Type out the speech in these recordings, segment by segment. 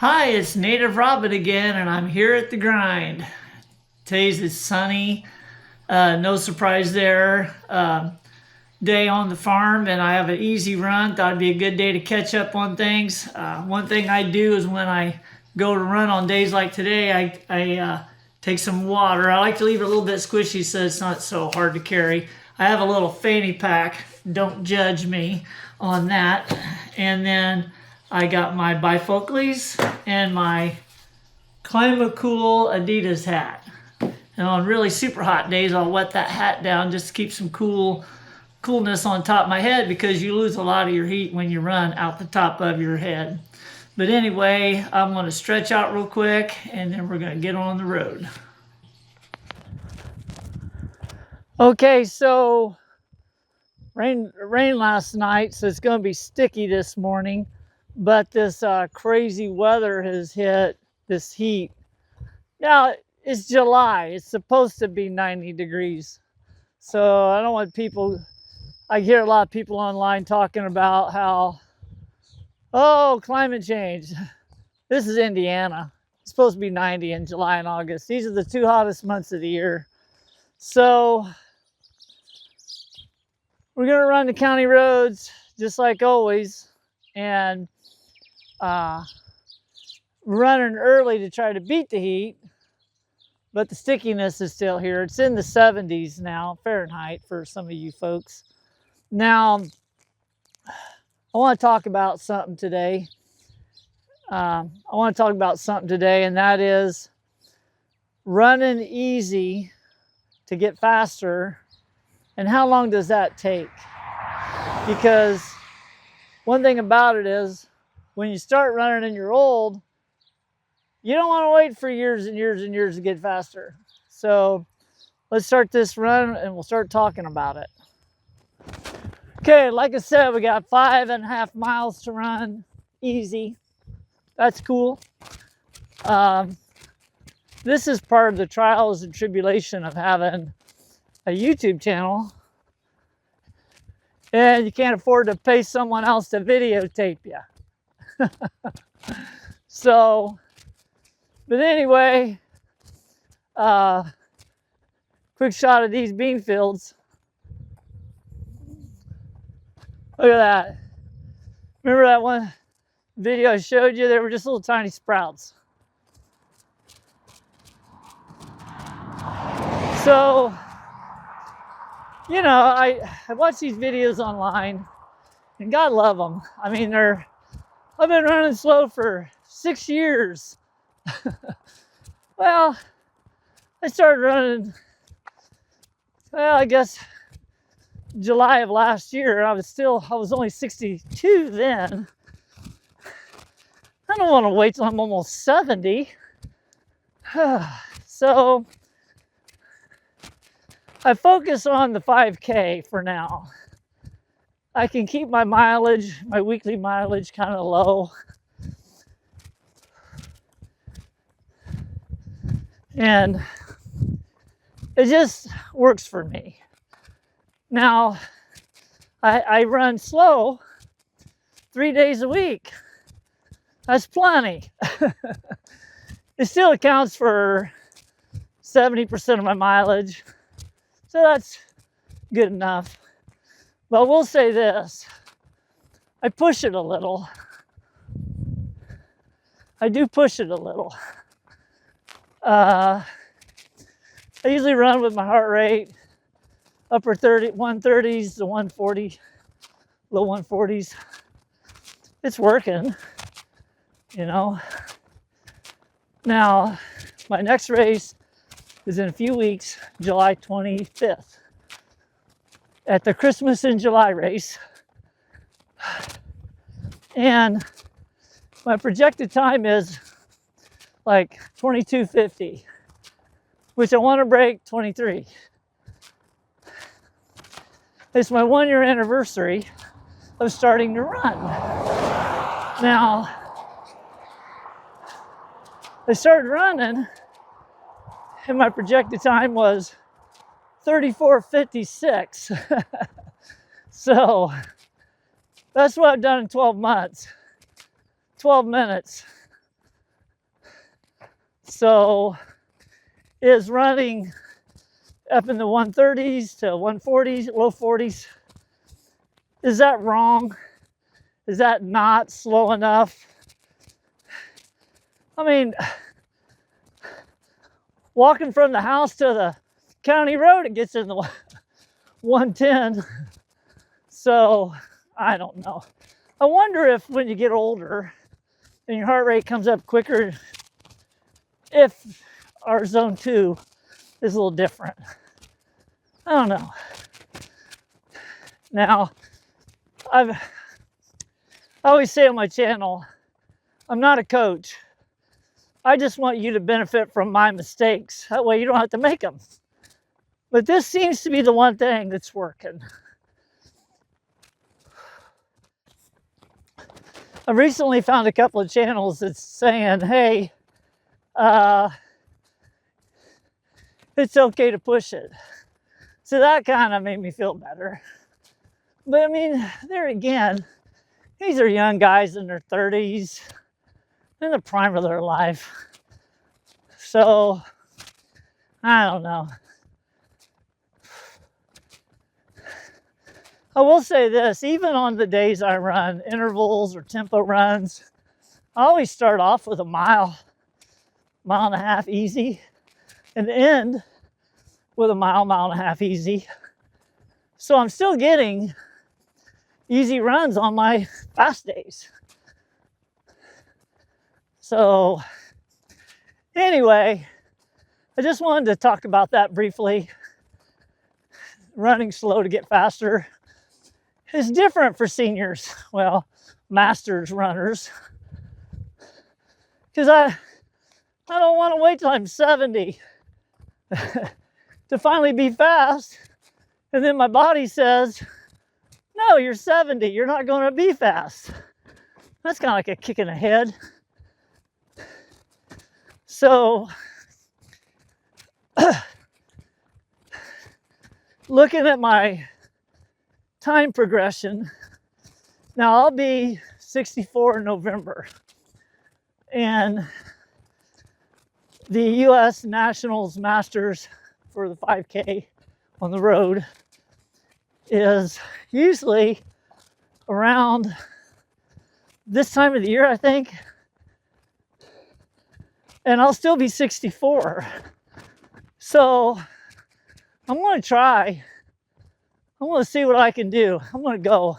Hi, it's Native Robin again, and I'm here at the grind. Today's is sunny, no surprise there. Day on the farm, and I have an easy run. Thought it'd be a good day to catch up on things. One thing I do is when I go to run on days like today, I take some water. I like to leave it a little bit squishy so it's not so hard to carry. I have a little fanny pack. Don't judge me on that. And then I got my bifocals and my Climacool Adidas hat. And on really super hot days, I'll wet that hat down just to keep some coolness on top of my head, because you lose a lot of your heat when you run out the top of your head. But anyway, I'm going to stretch out real quick, and then we're going to get on the road. Okay, so rain last night, so it's going to be sticky this morning. But this crazy weather has hit, this heat. Now, it's July. It's supposed to be 90 degrees. So I don't want people, I hear a lot of people online talking about how, oh, climate change. This is Indiana. It's supposed to be 90 in July and August. These are the two hottest months of the year. So we're going to run the county roads just like always, and running early to try to beat the heat, but the stickiness is still here. It's in the 70s now, Fahrenheit, for some of you folks. Now, I want to talk about something today. And that is running easy to get faster, and how long does that take? Because one thing about it is, when you start running and you're old, you don't want to wait for years and years and years to get faster. So let's start this run and we'll start talking about it. Okay, like I said, we got 5.5 miles to run, easy. That's cool. This is part of the trials and tribulation of having a YouTube channel, and you can't afford to pay someone else to videotape you. So, but anyway, quick shot of these bean fields. Look at that. Remember that one video I showed you? They were just little tiny sprouts. So, you know, I watch these videos online, and God love them. I mean, I've been running slow for 6 years. Well, I started running, well, I guess July of last year. I was only 62 then. I don't want to wait till I'm almost 70. So I focus on the 5K for now. I can keep my mileage, my weekly mileage, kind of low. And it just works for me. Now, I run slow 3 days a week. That's plenty. It still accounts for 70% of my mileage. So that's good enough. But we'll say this, I push it a little. I do push it a little. I usually run with my heart rate upper 130s to 140, low 140s. It's working, you know. Now, my next race is in a few weeks, July 25th. At the Christmas in July race. And my projected time is like 22:50, which I want to break 23. It's my 1-year anniversary of starting to run. Now, I started running, and my projected time was 34:56. So that's what I've done in 12 months. 12 minutes. So is running up in the 130s to 140s, low 40s, is that wrong? Is that not slow enough? I mean, walking from the house to the county road, it gets in the 110. So I don't know. I wonder if when you get older and your heart rate comes up quicker, if our zone 2 is a little different. I don't know. Now, I always say on my channel, I'm not a coach. I just want you to benefit from my mistakes. That way you don't have to make them. But this seems to be the one thing that's working. I've recently found a couple of channels that's saying, hey, it's okay to push it. So that kind of made me feel better. But I mean, there again, these are young guys in their 30s, in the prime of their life. So, I don't know. I will say this, even on the days I run intervals or tempo runs, I always start off with a mile and a half easy, and end with a mile and a half easy. So I'm still getting easy runs on my fast days. So anyway, I just wanted to talk about that briefly. Running slow to get faster is different for seniors, well, masters runners, because I don't want to wait till I'm 70 to finally be fast, and then my body says, no, you're 70, you're not going to be fast. That's kind of like a kick in the head. So looking at my time progression, now I'll be 64 in November, and the U.S. Nationals Masters for the 5K on the road is usually around this time of the year, I think, and I'll still be 64. So I'm going to try. I'm going to see what I can do. I'm going to go.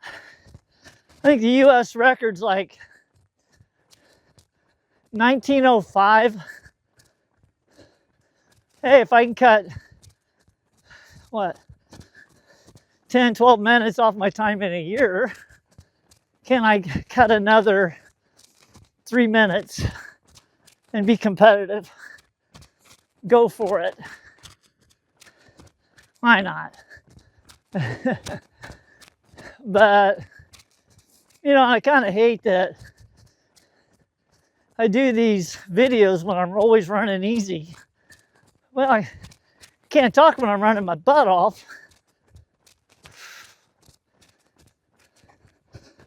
I think the U.S. record's like 1905. Hey, if I can cut, 10, 12 minutes off my time in a year, can I cut another 3 minutes and be competitive? Go for it. Why not? But, I kind of hate that I do these videos when I'm always running easy. Well, I can't talk when I'm running my butt off.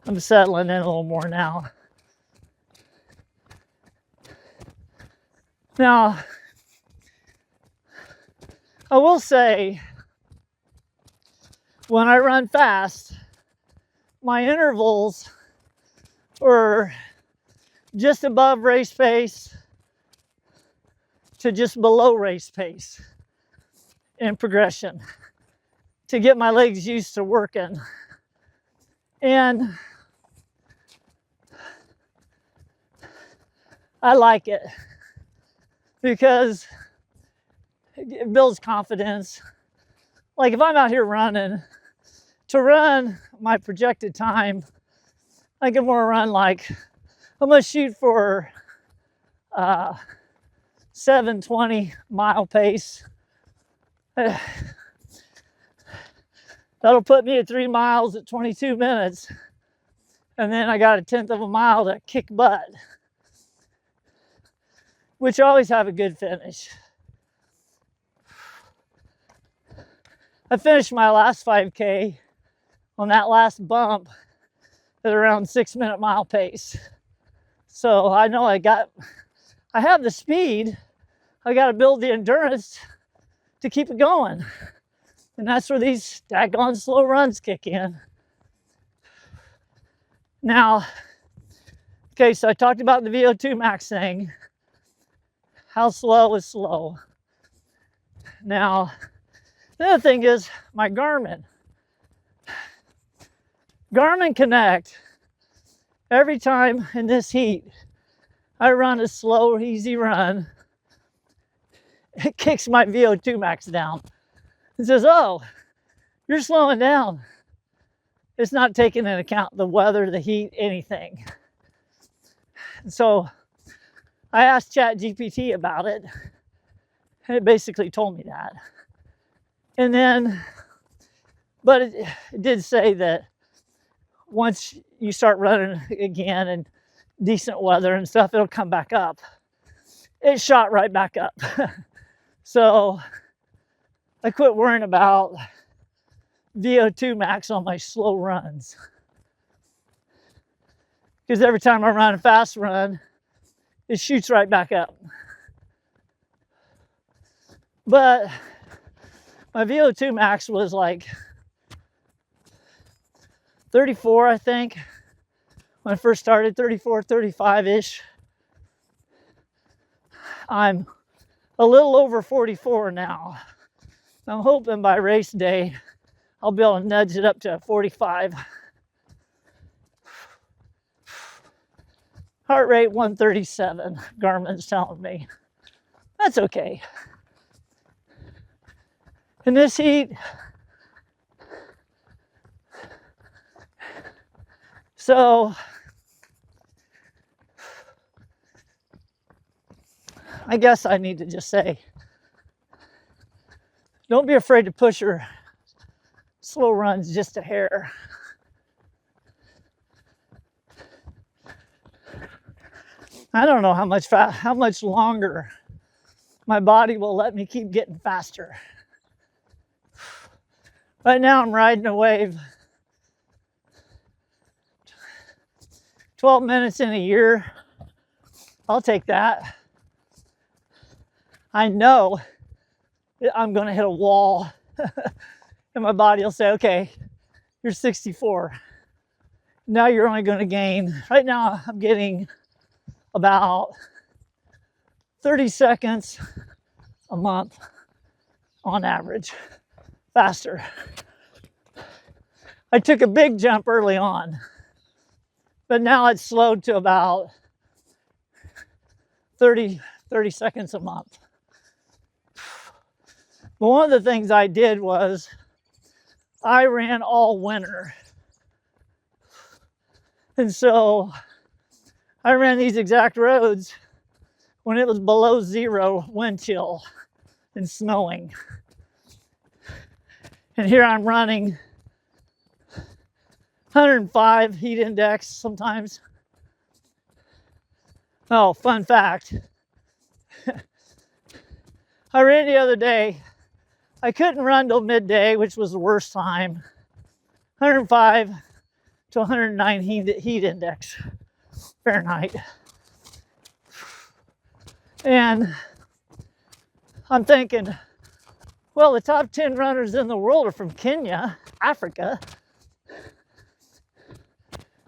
I'm settling in a little more now. Now, I will say, when I run fast, my intervals are just above race pace to just below race pace in progression to get my legs used to working. And I like it because it builds confidence. Like if I'm out here running, to run my projected time, I can more run like, I'm gonna shoot for 7:20 mile pace. That'll put me at 3 miles at 22 minutes. And then I got a 1/10 of a mile to kick butt, which I always have a good finish. I finished my last 5K on that last bump at around 6 minute mile pace. So I know I have the speed. I got to build the endurance to keep it going. And that's where these daggone slow runs kick in. Now, okay, so I talked about the VO2 max thing. How slow is slow? Now, the other thing is my Garmin Connect. Every time in this heat, I run a slow, easy run, it kicks my VO2 max down. It says, oh, you're slowing down. It's not taking into account the weather, the heat, anything. And so I asked ChatGPT about it, and it basically told me that. And then, but it did say that once you start running again and decent weather and stuff, it'll come back up. It shot right back up. So I quit worrying about VO2 max on my slow runs. Because every time I run a fast run, it shoots right back up. But my VO2 max was like 34, I think, when I first started, 34, 35-ish. I'm a little over 44 now. I'm hoping by race day, I'll be able to nudge it up to 45. Heart rate 137, Garmin's telling me. That's okay. In this heat, so I guess I need to just say, don't be afraid to push your slow runs just a hair. I don't know how much longer my body will let me keep getting faster. Right now I'm riding a wave. 12 minutes in a year. I'll take that. I know I'm going to hit a wall and my body will say, okay, you're 64. Now you're only going to gain, right now I'm getting about 30 seconds a month on average, faster. I took a big jump early on, but now it's slowed to about 30 seconds a month. But one of the things I did was I ran all winter. And so I ran these exact roads when it was below 0 wind chill and snowing. And here I'm running 105 heat index sometimes. Oh, fun fact. I ran the other day. I couldn't run till midday, which was the worst time. 105 to 109 heat index Fahrenheit. And I'm thinking, well, the top 10 runners in the world are from Kenya, Africa.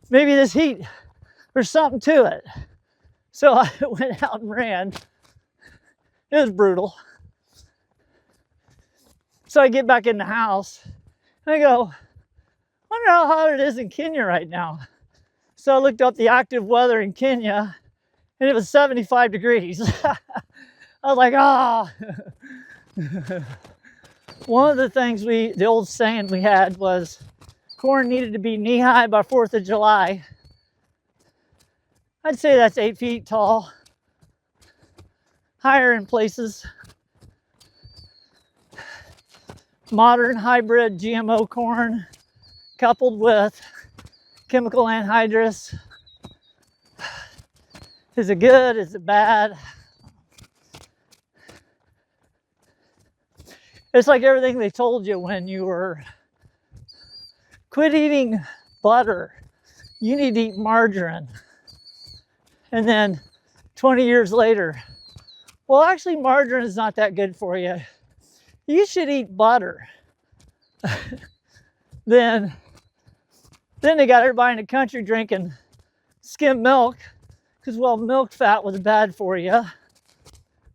Maybe this heat, there's something to it. So I went out and ran. It was brutal. So I get back in the house and I go, wonder how hot it is in Kenya right now. So I looked up the active weather in Kenya and it was 75 degrees. I was like, ah. One of the things the old saying we had was corn needed to be knee-high by 4th of July. I'd say that's 8 feet tall. Higher in places. Modern hybrid GMO corn coupled with chemical anhydrous. Is it good? Is it bad? It's like everything they told you when you were quit eating butter. You need to eat margarine. And then 20 years later, well, actually, margarine is not that good for you. You should eat butter. Then they got everybody in the country drinking skim milk because, well, milk fat was bad for you.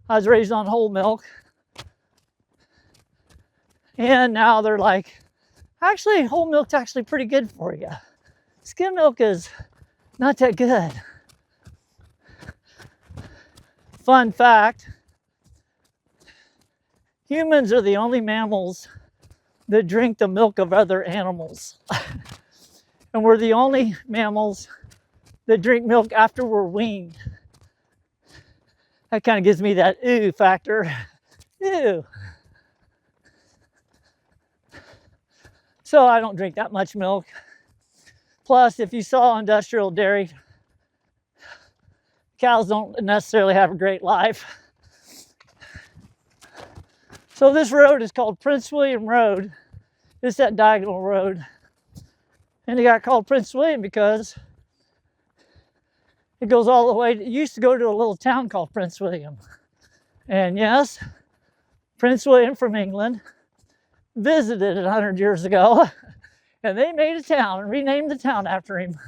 I was raised on whole milk. And now they're like, actually, whole milk's actually pretty good for you. Skim milk is not that good. Fun fact, humans are the only mammals that drink the milk of other animals. And we're the only mammals that drink milk after we're weaned. That kind of gives me that ooh factor. Ew. So I don't drink that much milk. Plus, if you saw industrial dairy, cows don't necessarily have a great life. So this road is called Prince William Road. It's that diagonal road. And it got called Prince William because it goes all the way. It used to go to a little town called Prince William. And yes, Prince William from England visited it 100 years ago. And they made a town and renamed the town after him.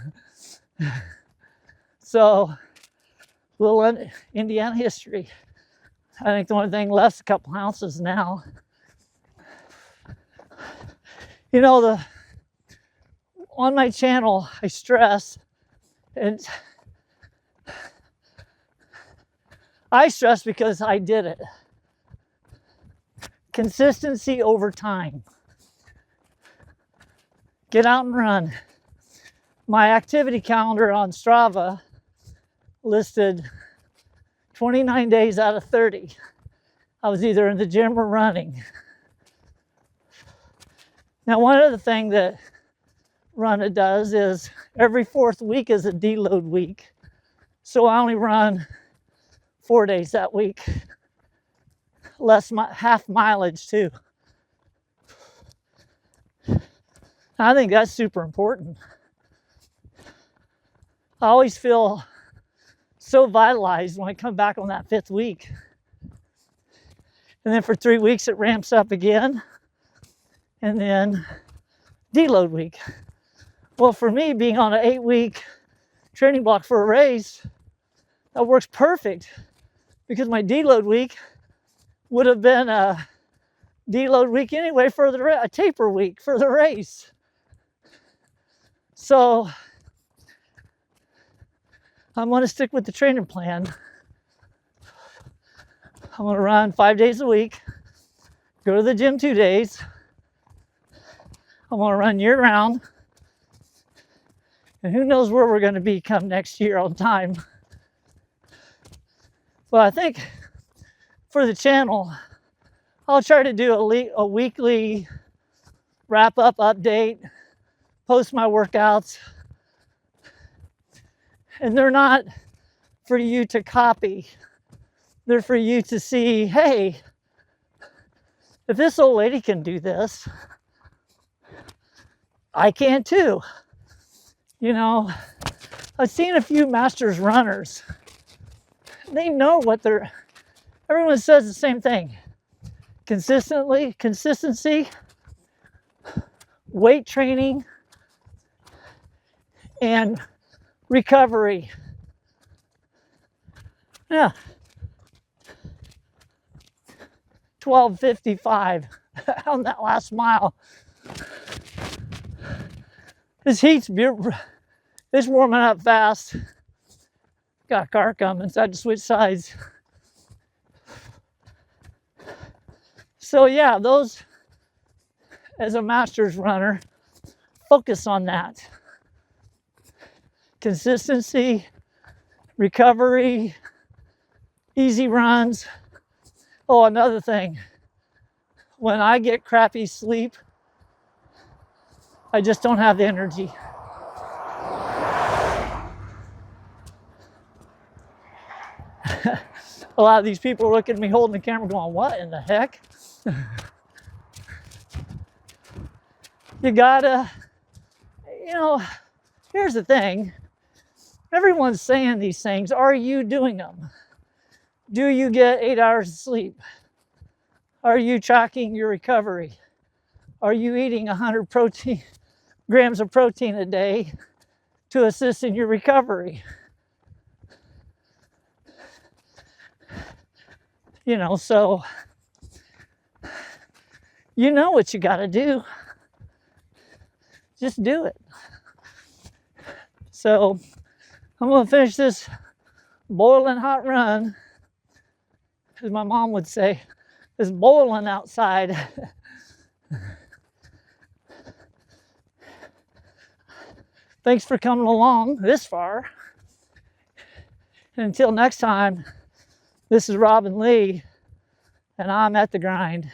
So, little Indiana history. I think the only thing left is a couple ounces now. You know, on my channel, I stress, and I stress because I did it. Consistency over time. Get out and run. My activity calendar on Strava listed 29 days out of 30. I was either in the gym or running. Now, one other thing that Run does is every fourth week is a deload week. So I only run 4 days that week. Half mileage too. I think that's super important. I always feel so vitalized when I come back on that fifth week. And then for 3 weeks it ramps up again. And then deload week. Well, for me, being on an 8-week training block for a race, that works perfect because my deload week would have been a deload week anyway for a taper week for the race. So I'm going to stick with the training plan. I'm going to run 5 days a week, go to the gym 2 days. I'm going to run year round. And who knows where we're going to be come next year on time. But I think for the channel, I'll try to do a weekly wrap-up update, post my workouts. And they're not for you to copy. They're for you to see, hey, if this old lady can do this, I can too. You know, I've seen a few masters runners. They know what everyone says the same thing. Consistency, weight training, and recovery. Yeah. 12:55 on that last mile. This heat's beautiful. It's warming up fast. Got a car coming, so I had to switch sides. So yeah, those, as a masters runner, focus on that. Consistency, recovery, easy runs. Oh, another thing. When I get crappy sleep, I just don't have the energy. A lot of these people look at me holding the camera going, what in the heck? You gotta, here's the thing. Everyone's saying these things. Are you doing them? Do you get 8 hours of sleep? Are you tracking your recovery? Are you eating 100 grams of protein a day to assist in your recovery? You know, so you know what you got to do. Just do it. So I'm going to finish this boiling hot run, as my mom would say, it's boiling outside. Thanks for coming along this far. And until next time, this is Robin Lee, and I'm at the grind.